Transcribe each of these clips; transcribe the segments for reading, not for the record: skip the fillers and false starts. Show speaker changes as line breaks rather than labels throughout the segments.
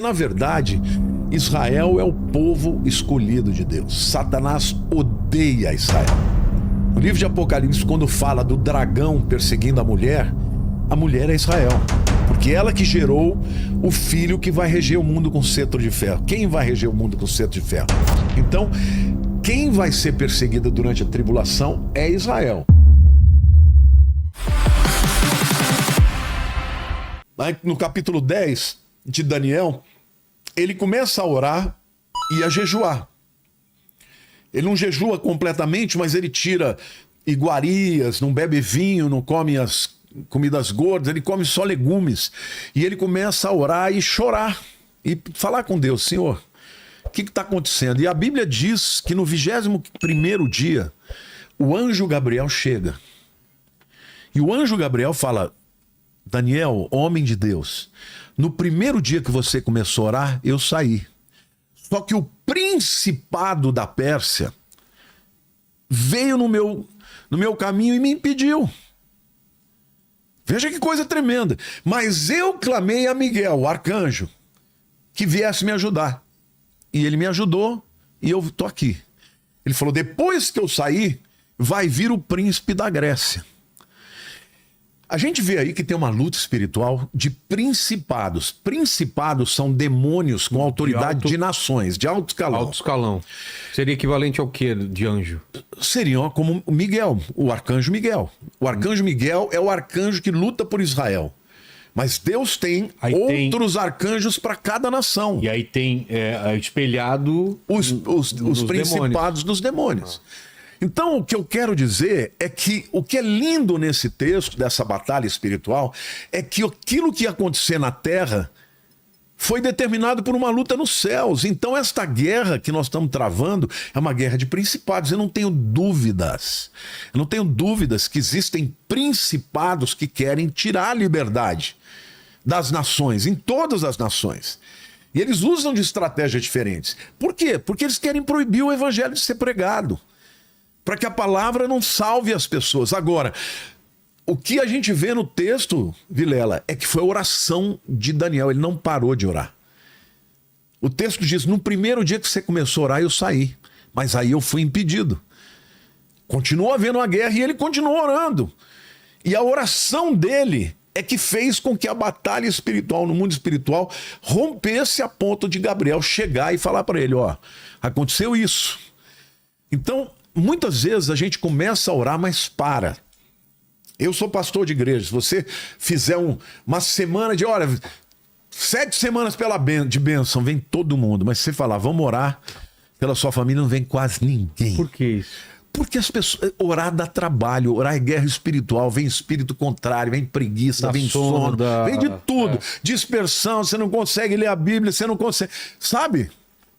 Na verdade, Israel é o povo escolhido de Deus. Satanás odeia Israel. No livro de Apocalipse, quando fala do dragão perseguindo a mulher é Israel. Porque ela que gerou o filho que vai reger o mundo com cetro de ferro. Quem vai reger o mundo com cetro de ferro? Então, quem vai ser perseguido durante a tribulação é Israel. No capítulo 10 de Daniel, ele começa a orar e a jejuar. Ele não jejua completamente, mas ele tira iguarias, não bebe vinho, não come as comidas gordas, ele come só legumes. E ele começa a orar e chorar e falar com Deus: Senhor, o que está acontecendo? E a Bíblia diz que no 21º dia, o anjo Gabriel chega. E o anjo Gabriel fala: Daniel, homem de Deus, no primeiro dia que você começou a orar, eu saí. Só que o principado da Pérsia veio no meu caminho e me impediu. Veja que coisa tremenda. Mas eu clamei a Miguel, o arcanjo, que viesse me ajudar. E ele me ajudou e eu estou aqui. Ele falou: depois que eu sair, vai vir o príncipe da Grécia. A gente vê aí que tem uma luta espiritual de principados. Principados são demônios com autoridade de nações, de alto escalão.
Alto escalão. Seria equivalente ao quê de anjo?
Seriam como Miguel, o arcanjo Miguel. O arcanjo Miguel é o arcanjo que luta por Israel. Mas Deus tem outros arcanjos para cada nação.
E aí tem espelhado
os principados dos demônios. Então, o que eu quero dizer é que o que é lindo nesse texto, dessa batalha espiritual, é que aquilo que ia acontecer na terra foi determinado por uma luta nos céus. Então, esta guerra que nós estamos travando é uma guerra de principados. Eu não tenho dúvidas. Eu não tenho dúvidas que existem principados que querem tirar a liberdade das nações, em todas as nações. E eles usam de estratégias diferentes. Por quê? Porque eles querem proibir o evangelho de ser pregado, para que a palavra não salve as pessoas. Agora, o que a gente vê no texto, Vilela, é que foi a oração de Daniel. Ele não parou de orar. O texto diz: no primeiro dia que você começou a orar, eu saí. Mas aí eu fui impedido. Continuou havendo uma guerra e ele continuou orando. E a oração dele é que fez com que a batalha espiritual, no mundo espiritual, rompesse a ponto de Gabriel chegar e falar para ele: ó, aconteceu isso. Então, muitas vezes a gente começa a orar, mas para. Eu sou pastor de igreja. Se você fizer uma semana de, olha, 7 semanas de bênção, vem todo mundo. Mas se você falar: vamos orar pela sua família, não vem quase ninguém.
Por que isso?
Porque as pessoas, orar dá trabalho, orar é guerra espiritual, vem espírito contrário, vem preguiça, vem sono, vem de tudo. Dispersão, você não consegue ler a Bíblia, você não consegue, sabe?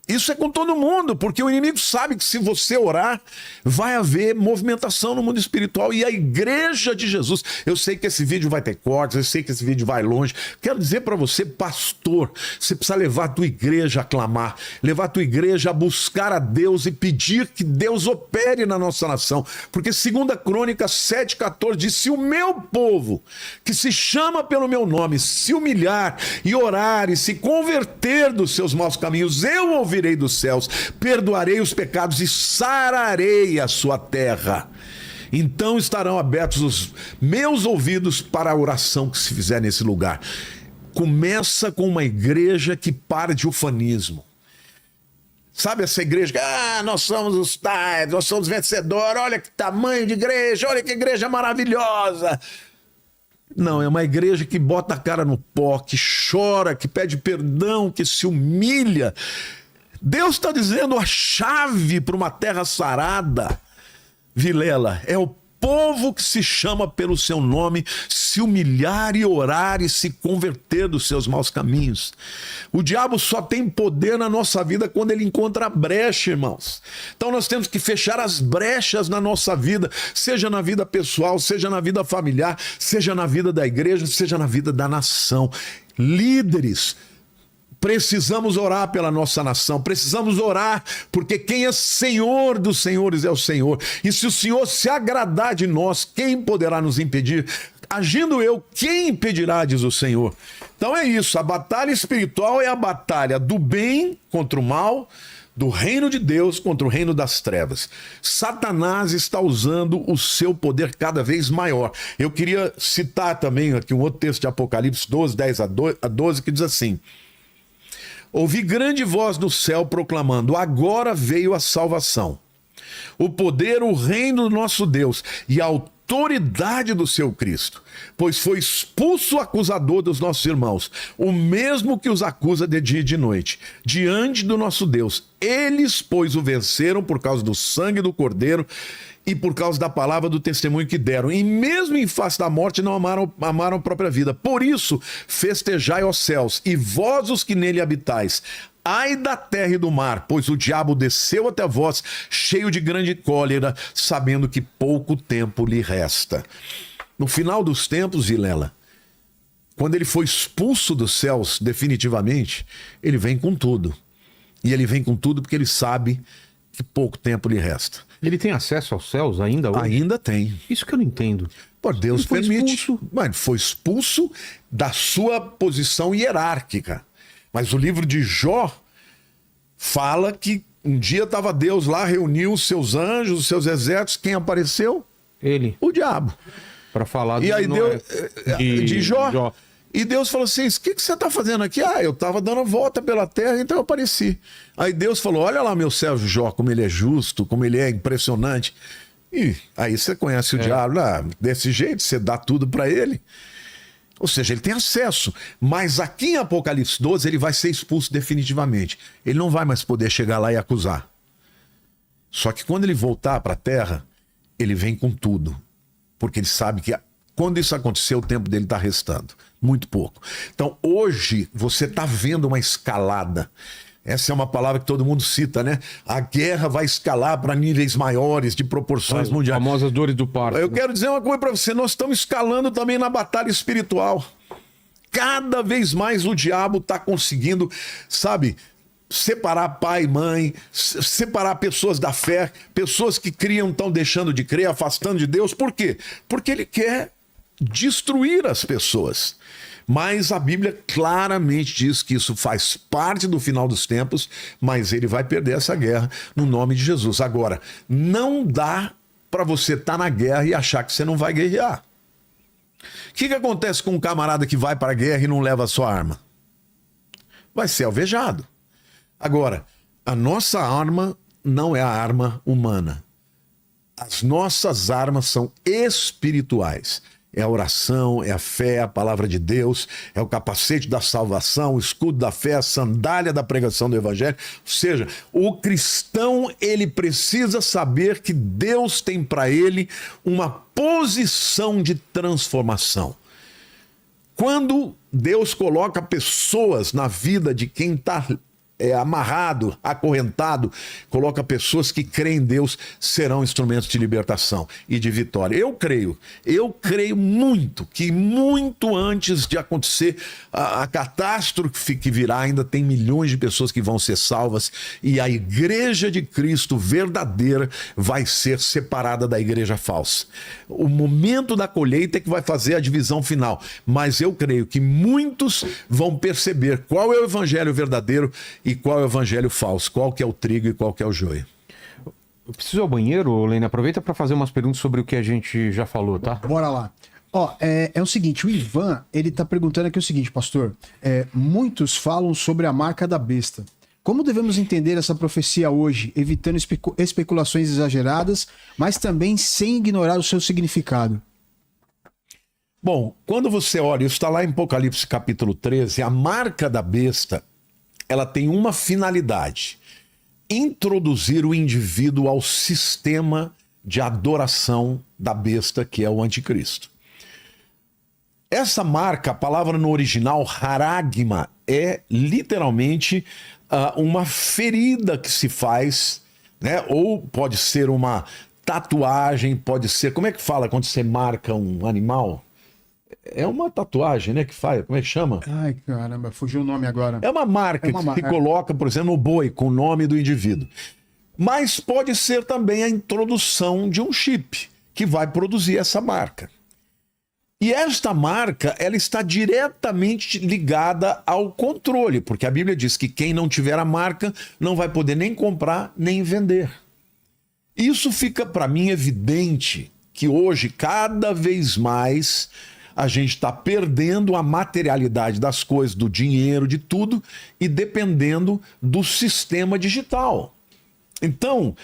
Isso é com todo mundo, porque o inimigo sabe que se você orar, vai haver movimentação no mundo espiritual. E a igreja de Jesus, eu sei que esse vídeo vai ter cortes, eu sei que esse vídeo vai longe. Quero dizer para você, pastor, você precisa levar a tua igreja a clamar, levar a tua igreja a buscar a Deus e pedir que Deus opere na nossa nação. Porque 2 Crônicas 7,14 diz: se o meu povo, que se chama pelo meu nome, se humilhar e orar e se converter dos seus maus caminhos, eu ouvirei dos céus, perdoarei os pecados e sararei a sua terra. Então estarão abertos os meus ouvidos para a oração que se fizer nesse lugar. Começa com uma igreja que para de ufanismo. Sabe essa igreja que, nós somos os tais, nós somos vencedores, olha que tamanho de igreja, olha que igreja maravilhosa. Não, é uma igreja que bota a cara no pó, que chora, que pede perdão, que se humilha. Deus está dizendo: a chave para uma terra sarada, Vilela, é o povo que se chama pelo seu nome, se humilhar e orar e se converter dos seus maus caminhos. O diabo só tem poder na nossa vida quando ele encontra a brecha, irmãos. Então nós temos que fechar as brechas na nossa vida, seja na vida pessoal, seja na vida familiar, seja na vida da igreja, seja na vida da nação. Líderes, precisamos orar pela nossa nação, precisamos orar, porque quem é Senhor dos senhores é o Senhor. E se o Senhor se agradar de nós, quem poderá nos impedir? agindo eu, quem impedirá, diz o Senhor. Então é isso, a batalha espiritual é a batalha do bem contra o mal, do reino de Deus contra o reino das trevas. Satanás está usando o seu poder cada vez maior. Eu queria citar também aqui um outro texto de Apocalipse 12, 10 a 12, que diz assim: ouvi grande voz do céu proclamando: agora veio a salvação, o poder, o reino do nosso Deus e a autoridade do seu Cristo, pois foi expulso o acusador dos nossos irmãos, o mesmo que os acusa de dia e de noite, diante do nosso Deus. Eles, pois, o venceram por causa do sangue do Cordeiro e por causa da palavra do testemunho que deram, e mesmo em face da morte não amaram a própria vida. Por isso, festejai, ó céus, e vós os que nele habitais. Ai da terra e do mar, pois o diabo desceu até vós, cheio de grande cólera, sabendo que pouco tempo lhe resta. No final dos tempos, Vilela, quando ele foi expulso dos céus definitivamente, ele vem com tudo. E ele vem com tudo porque ele sabe que pouco tempo lhe resta.
Ele tem acesso aos céus ainda hoje?
Ainda tem.
Isso que eu não entendo.
Por Deus permite.
Expulso.
Mas ele foi expulso da sua posição hierárquica. Mas o livro de Jó fala que um dia estava Deus lá, reuniu os seus anjos, os seus exércitos. Quem apareceu?
Ele.
O diabo.
Para falar
E aí Deus, de Jó.
Jó.
E Deus falou assim: o que você está fazendo aqui? Ah, eu estava dando a volta pela terra, então eu apareci. Aí Deus falou: olha lá meu servo Jó, como ele é justo, como ele é impressionante. E aí você conhece o diabo, desse jeito, você dá tudo para ele. Ou seja, ele tem acesso. Mas aqui em Apocalipse 12 ele vai ser expulso definitivamente. Ele não vai mais poder chegar lá e acusar. Só que quando ele voltar para a terra, ele vem com tudo. Porque ele sabe que quando isso acontecer, o tempo dele está restando. Muito pouco. Então hoje você está vendo uma escalada. Essa é uma palavra que todo mundo cita, né? A guerra vai escalar para níveis maiores, de proporções mundiais.
As famosas dores do parto.
Eu quero dizer uma coisa para você: nós estamos escalando também na batalha espiritual. Cada vez mais o diabo está conseguindo, sabe, separar pai e mãe, separar pessoas da fé, pessoas que criam estão deixando de crer, afastando de Deus. Por quê? Porque ele quer destruir as pessoas. Mas a Bíblia claramente diz que isso faz parte do final dos tempos, mas ele vai perder essa guerra no nome de Jesus. Agora, não dá para você estar na guerra e achar que você não vai guerrear. O que acontece com um camarada que vai para a guerra e não leva a sua arma? Vai ser alvejado. Agora, a nossa arma não é a arma humana. As nossas armas são espirituais. É a oração, é a fé, a palavra de Deus, é o capacete da salvação, o escudo da fé, a sandália da pregação do evangelho. Ou seja, o cristão, ele precisa saber que Deus tem para ele uma posição de transformação. Quando Deus coloca pessoas na vida de quem está amarrado, acorrentado, coloca pessoas que creem em Deus, serão instrumentos de libertação e de vitória. Eu creio muito que muito antes de acontecer a catástrofe que virá, ainda tem milhões de pessoas que vão ser salvas e a igreja de Cristo verdadeira vai ser separada da igreja falsa. O momento da colheita é que vai fazer a divisão final, mas eu creio que muitos vão perceber qual é o evangelho verdadeiro e qual é o evangelho falso, qual que é o trigo e qual que é o joio.
Eu preciso ir ao banheiro, Lene. Aproveita para fazer umas perguntas sobre o que a gente já falou, tá?
Bora lá. Ó, é o seguinte, o Ivan, ele tá perguntando aqui o seguinte, pastor. Muitos falam sobre a marca da besta. Como devemos entender essa profecia hoje, evitando especulações exageradas, mas também sem ignorar o seu significado?
Bom, quando você olha, isso está lá em Apocalipse capítulo 13, a marca da besta, ela tem uma finalidade: introduzir o indivíduo ao sistema de adoração da besta, que é o anticristo. Essa marca, a palavra no original, haragma, é literalmente uma ferida que se faz, né? Ou pode ser uma tatuagem, pode ser... Como é que fala quando você marca um animal? É uma tatuagem, né, que faz, como é que chama?
Ai, caramba, fugiu o nome agora.
É uma marca que coloca, por exemplo, no boi, com o nome do indivíduo. Mas pode ser também a introdução de um chip, que vai produzir essa marca. E esta marca, ela está diretamente ligada ao controle, porque a Bíblia diz que quem não tiver a marca não vai poder nem comprar nem vender. Isso fica para mim evidente que hoje, cada vez mais, a gente está perdendo a materialidade das coisas, do dinheiro, de tudo, e dependendo do sistema digital. Então,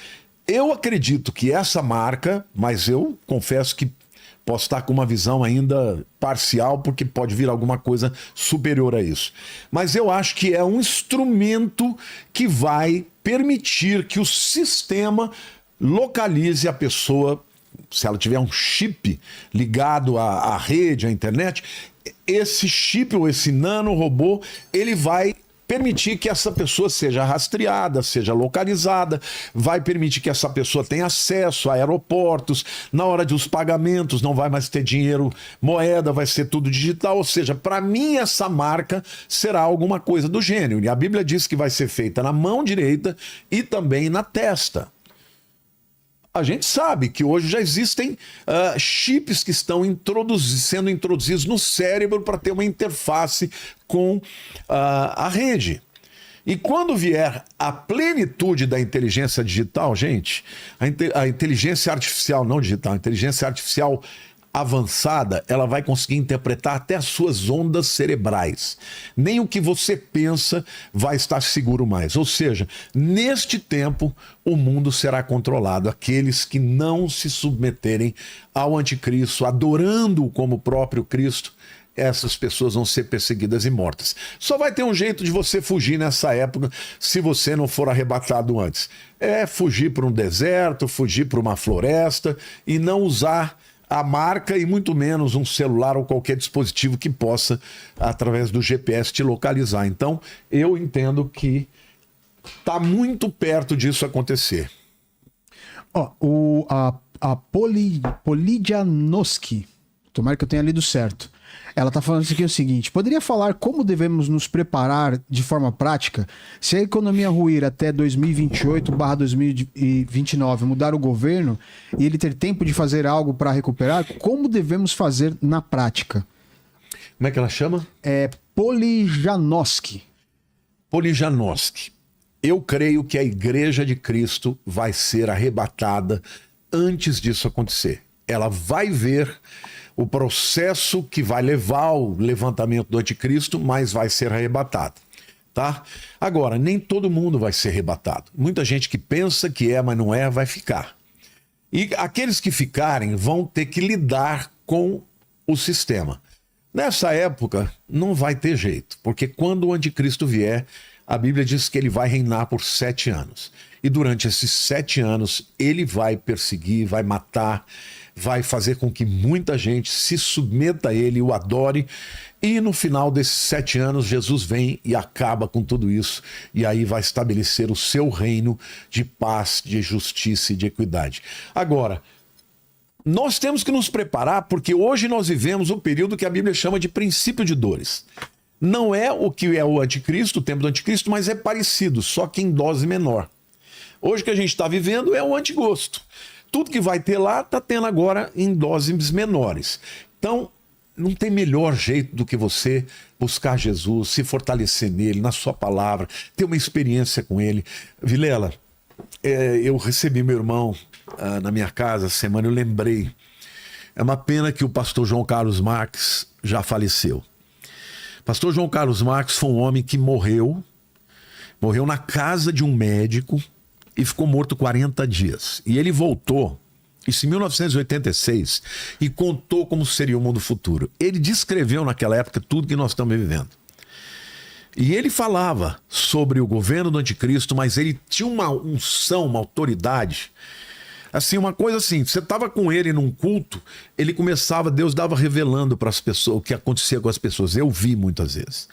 eu acredito que essa marca, mas eu confesso que posso estar com uma visão ainda parcial, porque pode vir alguma coisa superior a isso. Mas eu acho que é um instrumento que vai permitir que o sistema localize a pessoa, se ela tiver um chip ligado à rede, à internet, esse chip ou esse nanorobô, ele vai permitir que essa pessoa seja rastreada, seja localizada, vai permitir que essa pessoa tenha acesso a aeroportos, na hora dos pagamentos não vai mais ter dinheiro, moeda, vai ser tudo digital, ou seja, para mim essa marca será alguma coisa do gênero, e a Bíblia diz que vai ser feita na mão direita e também na testa. A gente sabe que hoje já existem chips que estão sendo introduzidos no cérebro para ter uma interface com a rede. E quando vier a plenitude da inteligência digital, gente, a inteligência artificial, não digital, a inteligência artificial avançada, ela vai conseguir interpretar até as suas ondas cerebrais. Nem o que você pensa vai estar seguro mais. Ou seja, neste tempo, o mundo será controlado. Aqueles que não se submeterem ao anticristo, adorando-o como próprio Cristo, essas pessoas vão ser perseguidas e mortas. Só vai ter um jeito de você fugir nessa época, se você não for arrebatado antes. É fugir para um deserto, fugir para uma floresta e não usar a marca e muito menos um celular ou qualquer dispositivo que possa, através do GPS, te localizar. Então, eu entendo que está muito perto disso acontecer.
A Polidianoski, tomara que eu tenha lido certo, ela está falando isso aqui, o seguinte: poderia falar como devemos nos preparar de forma prática se a economia ruir até 2028/2029, mudar o governo e ele ter tempo de fazer algo para recuperar? Como devemos fazer na prática?
Como é que ela chama?
É Polidianoski.
Polidianoski. Eu creio que a Igreja de Cristo vai ser arrebatada antes disso acontecer. Ela vai ver o processo que vai levar ao levantamento do anticristo, mas vai ser arrebatado, tá? Agora, nem todo mundo vai ser arrebatado. Muita gente que pensa que é, mas não é, vai ficar. E aqueles que ficarem vão ter que lidar com o sistema. Nessa época, não vai ter jeito, porque quando o anticristo vier, a Bíblia diz que ele vai reinar por 7 anos. E durante esses 7 anos, ele vai perseguir, vai matar, vai fazer com que muita gente se submeta a ele, o adore, e no final desses 7 anos Jesus vem e acaba com tudo isso, e aí vai estabelecer o seu reino de paz, de justiça e de equidade. Agora, nós temos que nos preparar, porque hoje nós vivemos um período que a Bíblia chama de princípio de dores. Não é o que é o anticristo, o tempo do anticristo, mas é parecido, só que em dose menor. Hoje o que a gente está vivendo é o antigosto. Tudo que vai ter lá está tendo agora em doses menores. Então, não tem melhor jeito do que você buscar Jesus, se fortalecer nele, na sua palavra, ter uma experiência com ele. Vilela, eu recebi meu irmão na minha casa essa semana, eu lembrei. É uma pena que o pastor João Carlos Marques já faleceu. Pastor João Carlos Marques foi um homem que morreu na casa de um médico e ficou morto 40 dias. E ele voltou, isso em 1986, e contou como seria o mundo futuro. Ele descreveu naquela época tudo que nós estamos vivendo. E ele falava sobre o governo do anticristo, mas ele tinha uma unção, uma autoridade. Assim, uma coisa assim, você estava com ele num culto, ele começava, Deus dava revelando para as pessoas o que acontecia com as pessoas. Eu vi muitas vezes.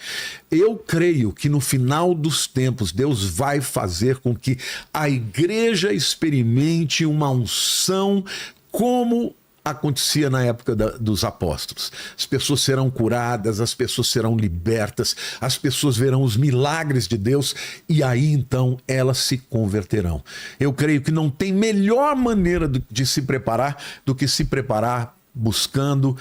Eu creio que no final dos tempos, Deus vai fazer com que a igreja experimente uma unção como acontecia na época dos apóstolos. As pessoas serão curadas, as pessoas serão libertas, as pessoas verão os milagres de Deus e aí então elas se converterão. Eu creio que não tem melhor maneira de se preparar do que se preparar buscando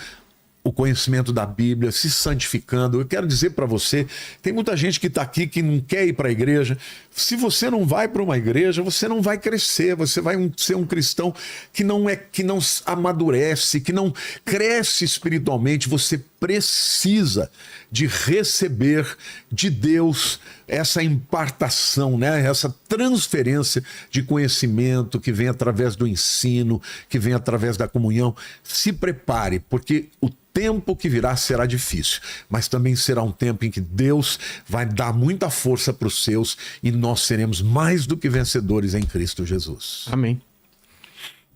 o conhecimento da Bíblia, se santificando. Eu quero dizer para você, tem muita gente que está aqui que não quer ir para a igreja. Se você não vai para uma igreja, você não vai crescer, você vai ser um cristão que não amadurece, que não cresce espiritualmente. Você precisa de receber de Deus essa impartação, né? Essa transferência de conhecimento que vem através do ensino, que vem através da comunhão. Se prepare, porque o tempo que virá será difícil, mas também será um tempo em que Deus vai dar muita força para os seus e nós seremos mais do que vencedores em Cristo Jesus.
Amém.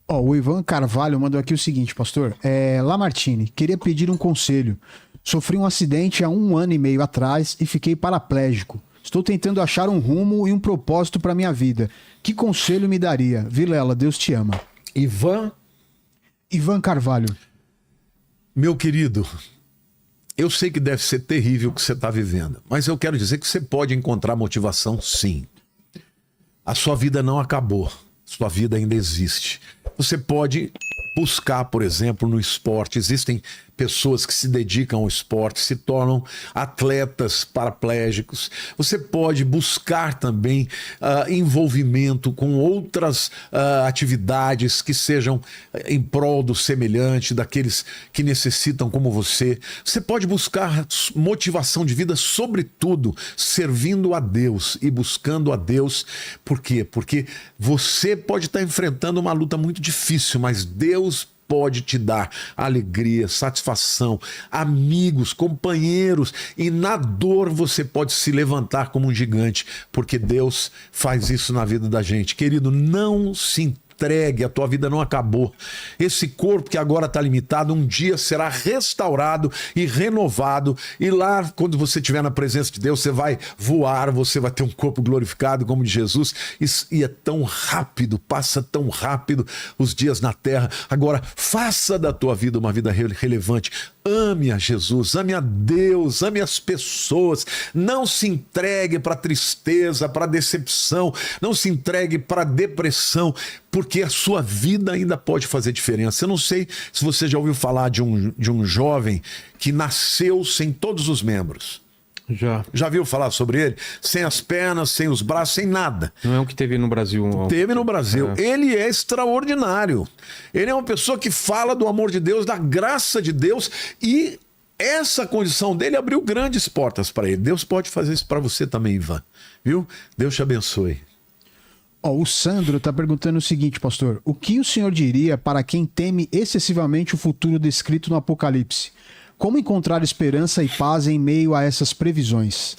O Ivan Carvalho mandou aqui o seguinte, pastor. Lamartine, queria pedir um conselho. Sofri um acidente há 1 ano e meio atrás e fiquei paraplégico. Estou tentando achar um rumo e um propósito para minha vida. Que conselho me daria? Vilela, Deus te ama. Ivan Carvalho.
Meu querido, eu sei que deve ser terrível o que você está vivendo, mas eu quero dizer que você pode encontrar motivação, sim. A sua vida não acabou, sua vida ainda existe. Você pode buscar, por exemplo, no esporte. Existem pessoas que se dedicam ao esporte, se tornam atletas paraplégicos. Você pode buscar também envolvimento com outras atividades que sejam em prol do semelhante, daqueles que necessitam como você. Você pode buscar motivação de vida, sobretudo servindo a Deus e buscando a Deus. Por quê? Porque você pode estar enfrentando uma luta muito difícil, mas Deus pode te dar alegria, satisfação, amigos, companheiros, e na dor você pode se levantar como um gigante, porque Deus faz isso na vida da gente. Querido, não se entregue, a tua vida não acabou. Esse corpo que agora está limitado, um dia será restaurado e renovado, e lá, quando você estiver na presença de Deus, você vai voar, você vai ter um corpo glorificado como o de Jesus, e é tão rápido, passa tão rápido os dias na terra. Agora, faça da tua vida uma vida relevante. Ame a Jesus, ame a Deus, ame as pessoas. Não se entregue para tristeza, para decepção, não se entregue para depressão, porque a sua vida ainda pode fazer diferença. Eu não sei se você já ouviu falar de um jovem que nasceu sem todos os membros. Já viu falar sobre ele? Sem as pernas, sem os braços, sem nada.
Não é o que teve no Brasil?
Teve no Brasil. Ele é extraordinário. Ele é uma pessoa que fala do amor de Deus, da graça de Deus, e essa condição dele abriu grandes portas para ele. Deus pode fazer isso para você também, Ivan. Viu? Deus te abençoe.
O Sandro está perguntando o seguinte, pastor. O que o senhor diria para quem teme excessivamente o futuro descrito no Apocalipse? Como encontrar esperança e paz em meio a essas previsões?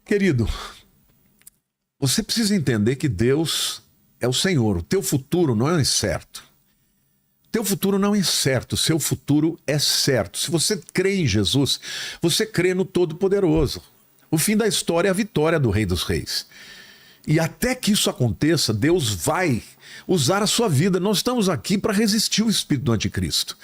Querido, você precisa entender que Deus é o Senhor. O teu futuro não é incerto. Teu futuro não é incerto, seu futuro é certo. Se você crê em Jesus, você crê no Todo-Poderoso. O fim da história é a vitória do Rei dos Reis. E até que isso aconteça, Deus vai usar a sua vida. Nós estamos aqui para resistir o espírito do anticristo.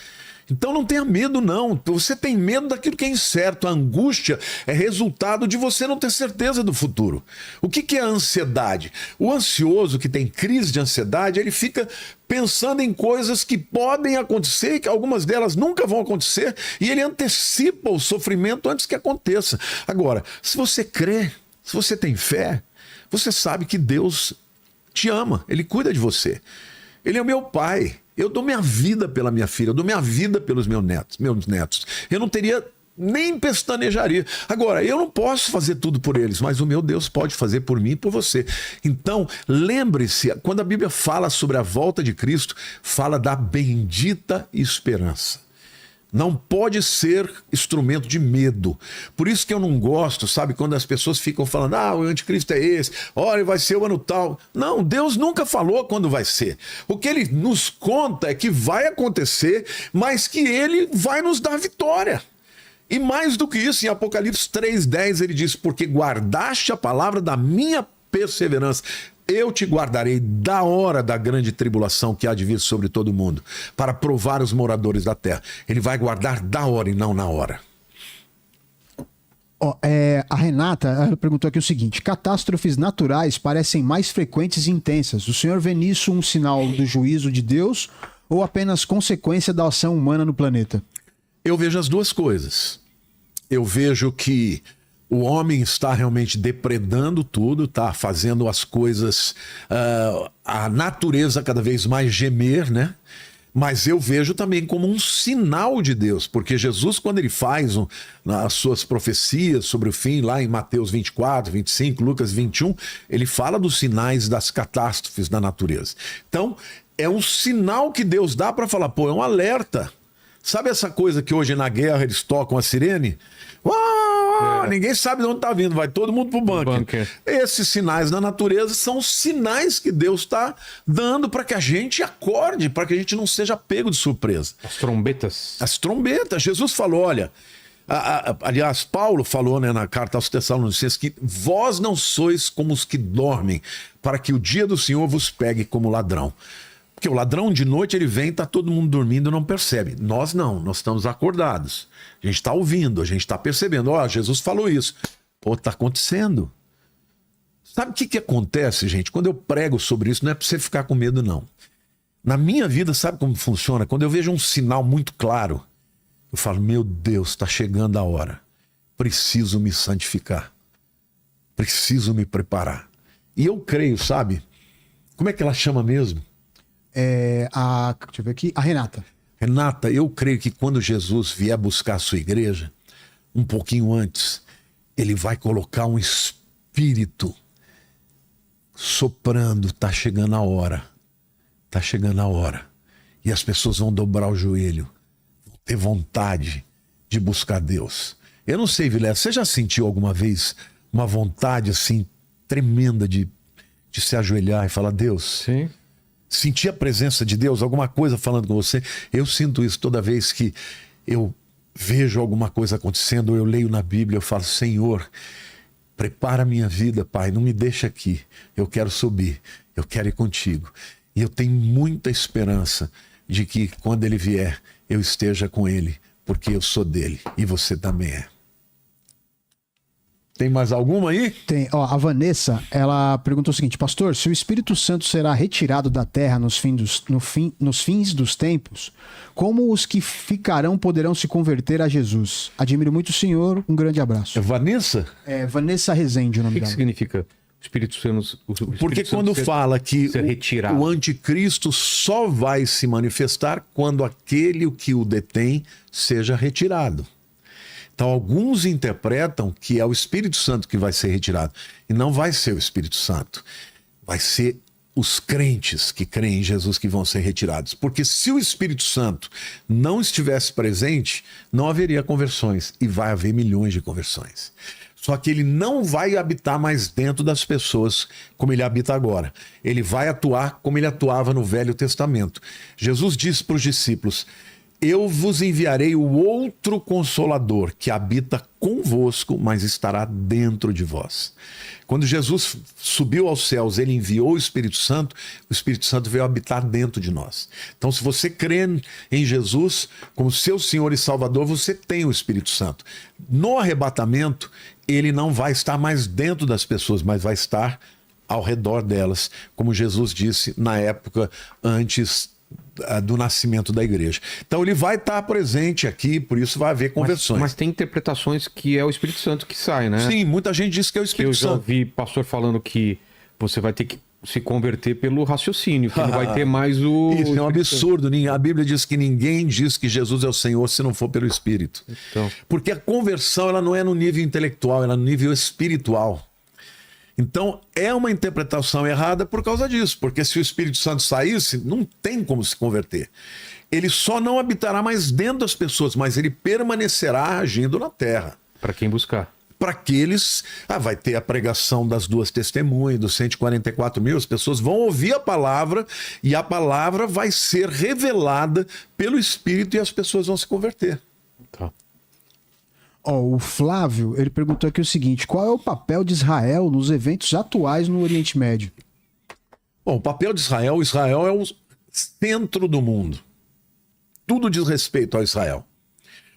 Então não tenha medo, não. Você tem medo daquilo que é incerto. A angústia é resultado de você não ter certeza do futuro. O que é a ansiedade? O ansioso que tem crise de ansiedade, ele fica pensando em coisas que podem acontecer, que algumas delas nunca vão acontecer, e ele antecipa o sofrimento antes que aconteça. Agora, se você crê, se você tem fé, você sabe que Deus te ama, Ele cuida de você. Ele é o meu pai. Eu dou minha vida pela minha filha, eu dou minha vida pelos meus netos. Eu não teria nem pestanejaria. Agora, eu não posso fazer tudo por eles, mas o meu Deus pode fazer por mim e por você. Então, lembre-se, quando a Bíblia fala sobre a volta de Cristo, fala da bendita esperança. Não pode ser instrumento de medo. Por isso que eu não gosto, sabe, quando as pessoas ficam falando, o anticristo é esse, olha, vai ser o ano tal. Não, Deus nunca falou quando vai ser. O que ele nos conta é que vai acontecer, mas que ele vai nos dar vitória. E mais do que isso, em Apocalipse 3:10 ele diz, porque guardaste a palavra da minha perseverança. Eu te guardarei da hora da grande tribulação que há de vir sobre todo mundo, para provar os moradores da terra. Ele vai guardar da hora e não na hora.
A Renata perguntou aqui o seguinte: catástrofes naturais parecem mais frequentes e intensas. O senhor vê nisso um sinal do juízo de Deus ou apenas consequência da ação humana no planeta?
Eu vejo as duas coisas. Eu vejo que o homem está realmente depredando tudo, está fazendo as coisas, a natureza cada vez mais gemer, né? Mas eu vejo também como um sinal de Deus, porque Jesus, quando ele faz as suas profecias sobre o fim, lá em Mateus 24, 25, Lucas 21, ele fala dos sinais das catástrofes da natureza. Então, é um sinal que Deus dá para falar, pô, é um alerta. Sabe essa coisa que hoje na guerra eles tocam a sirene? Ninguém sabe de onde está vindo, vai todo mundo pro bunker. Esses sinais da natureza são sinais que Deus está dando para que a gente acorde, para que a gente não seja pego de surpresa.
As trombetas.
As trombetas. Jesus falou, olha, aliás, Paulo falou, né, na carta aos Tessalonicenses que vós não sois como os que dormem, para que o dia do Senhor vos pegue como ladrão. Porque o ladrão de noite ele vem, tá todo mundo dormindo e não percebe. Nós não, nós estamos acordados. A gente está ouvindo, a gente está percebendo. Ó, Jesus falou isso. Pô, tá acontecendo. Sabe o que acontece, gente? Quando eu prego sobre isso, não é para você ficar com medo, não. Na minha vida, sabe como funciona? Quando eu vejo um sinal muito claro, eu falo, meu Deus, está chegando a hora. Preciso me santificar. Preciso me preparar. E eu creio, sabe? Como é que ela chama mesmo?
Deixa eu ver aqui, a Renata.
Renata, eu creio que quando Jesus vier buscar a sua igreja, um pouquinho antes, ele vai colocar um espírito soprando, tá chegando a hora. Tá chegando a hora. E as pessoas vão dobrar o joelho, vão ter vontade de buscar Deus. Eu não sei, Vilela, você já sentiu alguma vez uma vontade assim tremenda de se ajoelhar e falar, Deus?
Sim.
Sentir a presença de Deus, alguma coisa falando com você. Eu sinto isso toda vez que eu vejo alguma coisa acontecendo, eu leio na Bíblia, eu falo, Senhor, prepara a minha vida, Pai, não me deixa aqui. Eu quero subir, eu quero ir contigo. E eu tenho muita esperança de que quando ele vier, eu esteja com ele, porque eu sou dele e você também é. Tem mais alguma aí?
Tem. Ó, a Vanessa, ela perguntou o seguinte, pastor, se o Espírito Santo será retirado da terra nos fins dos tempos, como os que ficarão poderão se converter a Jesus? Admiro muito o senhor, um grande abraço.
É Vanessa?
É Vanessa Rezende o nome
O que
dela.
significa o Espírito Santo?
Porque quando fala que o anticristo só vai se manifestar quando aquele que o detém seja retirado. Então, alguns interpretam que é o Espírito Santo que vai ser retirado. E não vai ser o Espírito Santo. Vai ser os crentes que creem em Jesus que vão ser retirados. Porque se o Espírito Santo não estivesse presente, não haveria conversões. E vai haver milhões de conversões. Só que ele não vai habitar mais dentro das pessoas como ele habita agora. Ele vai atuar como ele atuava no Velho Testamento. Jesus disse para os discípulos, eu vos enviarei o outro Consolador que habita convosco, mas estará dentro de vós. Quando Jesus subiu aos céus, ele enviou o Espírito Santo veio habitar dentro de nós. Então, se você crê em Jesus como seu Senhor e Salvador, você tem o Espírito Santo. No arrebatamento, ele não vai estar mais dentro das pessoas, mas vai estar ao redor delas, como Jesus disse na época antes do nascimento da igreja. Então ele vai estar presente aqui, por isso vai haver conversões.
Mas tem interpretações que é o Espírito Santo que sai, né?
Sim, muita gente diz que é o Espírito Santo.
Eu já ouvi pastor falando que você vai ter que se converter pelo raciocínio, que não vai ter mais o...
Isso é um absurdo. A Bíblia diz que ninguém diz que Jesus é o Senhor se não for pelo Espírito.
Então...
Porque a conversão ela não é no nível intelectual, ela é no nível espiritual. Então, é uma interpretação errada por causa disso, porque se o Espírito Santo saísse, não tem como se converter. Ele só não habitará mais dentro das pessoas, mas ele permanecerá agindo na terra.
Para quem buscar.
Para aqueles, vai ter a pregação das 2 testemunhas, dos 144 mil, as pessoas vão ouvir a palavra e a palavra vai ser revelada pelo Espírito e as pessoas vão se converter.
Tá.
O Flávio, ele perguntou aqui o seguinte, qual é o papel de Israel nos eventos atuais no Oriente Médio?
Bom, o papel de Israel é o centro do mundo. Tudo diz respeito a Israel.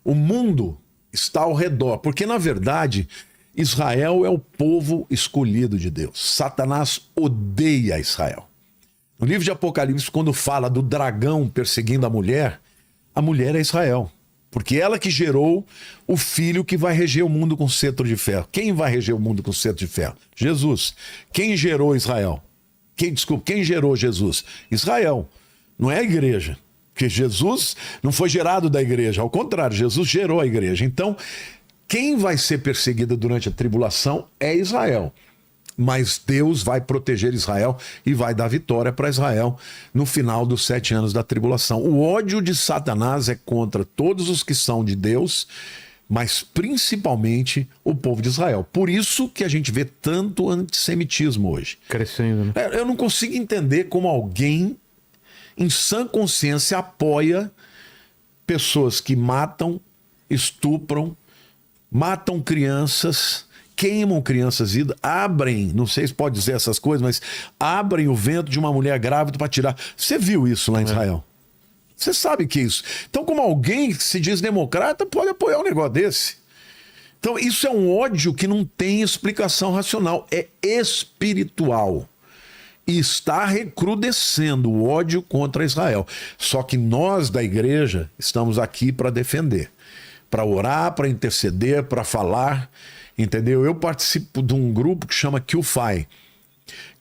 O mundo está ao redor, porque na verdade Israel é o povo escolhido de Deus. Satanás odeia Israel. No livro de Apocalipse, quando fala do dragão perseguindo a mulher é Israel. Porque ela que gerou o filho que vai reger o mundo com cetro de ferro. Quem vai reger o mundo com cetro de ferro? Jesus. Quem gerou Israel? Quem gerou Jesus? Israel. Não é a igreja. Porque Jesus não foi gerado da igreja. Ao contrário, Jesus gerou a igreja. Então, quem vai ser perseguido durante a tribulação é Israel. Mas Deus vai proteger Israel e vai dar vitória para Israel no final dos 7 anos da tribulação. O ódio de Satanás é contra todos os que são de Deus, mas principalmente o povo de Israel. Por isso que a gente vê tanto antissemitismo hoje.
Crescendo, né?
Eu não consigo entender como alguém, em sã consciência, apoia pessoas que matam, estupram, matam crianças, queimam crianças e abrem, não sei se pode dizer essas coisas, mas abrem o ventre de uma mulher grávida para tirar. Você viu isso lá em Israel? Você sabe que é isso. Então, como alguém que se diz democrata pode apoiar um negócio desse? Então, isso é um ódio que não tem explicação racional, é espiritual. E está recrudescendo o ódio contra Israel. Só que nós da igreja estamos aqui para defender, para orar, para interceder, para falar. Entendeu? Eu participo de um grupo que chama QFI,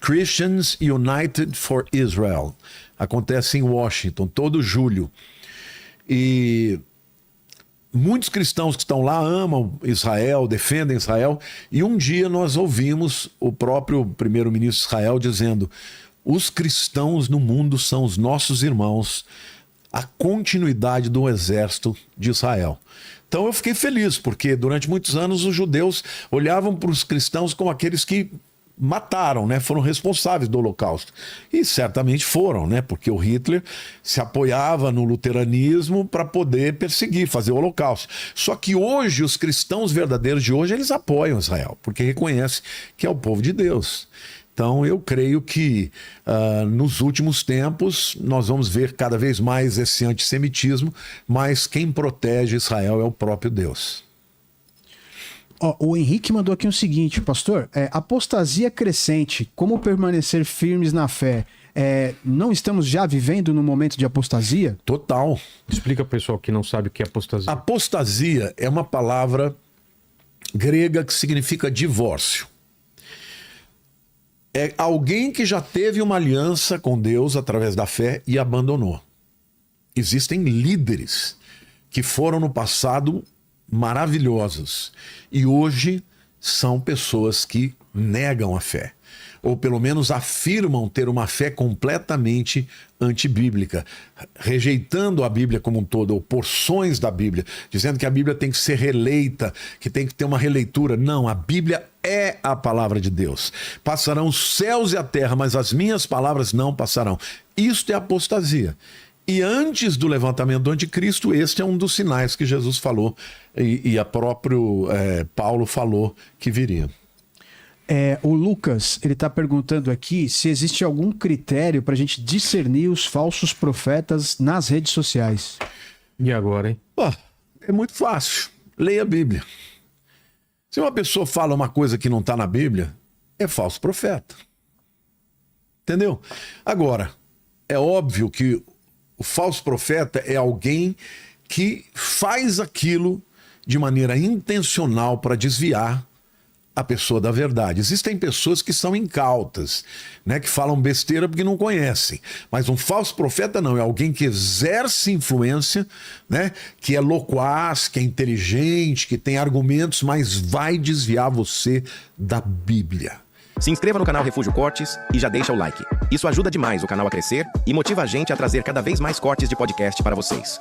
Christians United for Israel. Acontece em Washington, todo julho. E muitos cristãos que estão lá amam Israel, defendem Israel. E um dia nós ouvimos o próprio primeiro-ministro de Israel dizendo: os cristãos no mundo são os nossos irmãos, a continuidade do exército de Israel. Então eu fiquei feliz, porque durante muitos anos os judeus olhavam para os cristãos como aqueles que mataram, né? Foram responsáveis do Holocausto. E certamente foram, né? Porque o Hitler se apoiava no luteranismo para poder perseguir, fazer o Holocausto. Só que hoje, os cristãos verdadeiros de hoje, eles apoiam Israel, porque reconhecem que é o povo de Deus. Então eu creio que nos últimos tempos nós vamos ver cada vez mais esse antissemitismo, mas quem protege Israel é o próprio Deus.
O Henrique mandou aqui o seguinte, pastor: apostasia crescente, como permanecer firmes na fé? Não estamos já vivendo no momento de apostasia?
Total.
Explica pro pessoal que não sabe o que é apostasia.
Apostasia é uma palavra grega que significa divórcio. É alguém que já teve uma aliança com Deus através da fé e abandonou. Existem líderes que foram no passado maravilhosos e hoje são pessoas que negam a fé, ou pelo menos afirmam ter uma fé completamente antibíblica, rejeitando a Bíblia como um todo, ou porções da Bíblia, dizendo que a Bíblia tem que ser releita, que tem que ter uma releitura. Não, a Bíblia é a palavra de Deus. Passarão os céus e a terra, mas as minhas palavras não passarão. Isto é apostasia. E antes do levantamento do anticristo, este é um dos sinais que Jesus falou e a próprio Paulo falou que viria.
O Lucas, ele está perguntando aqui se existe algum critério para a gente discernir os falsos profetas nas redes sociais.
E agora, hein?
É muito fácil. Leia a Bíblia. Se uma pessoa fala uma coisa que não está na Bíblia, é falso profeta. Entendeu? Agora, é óbvio que o falso profeta é alguém que faz aquilo de maneira intencional para desviar a pessoa da verdade. Existem pessoas que são incautas, né, que falam besteira porque não conhecem. Mas um falso profeta não, é alguém que exerce influência, né, que é loquaz, que é inteligente, que tem argumentos, mas vai desviar você da Bíblia.
Se inscreva no canal Refúgio Cortes e já deixa o like. Isso ajuda demais o canal a crescer e motiva a gente a trazer cada vez mais cortes de podcast para vocês.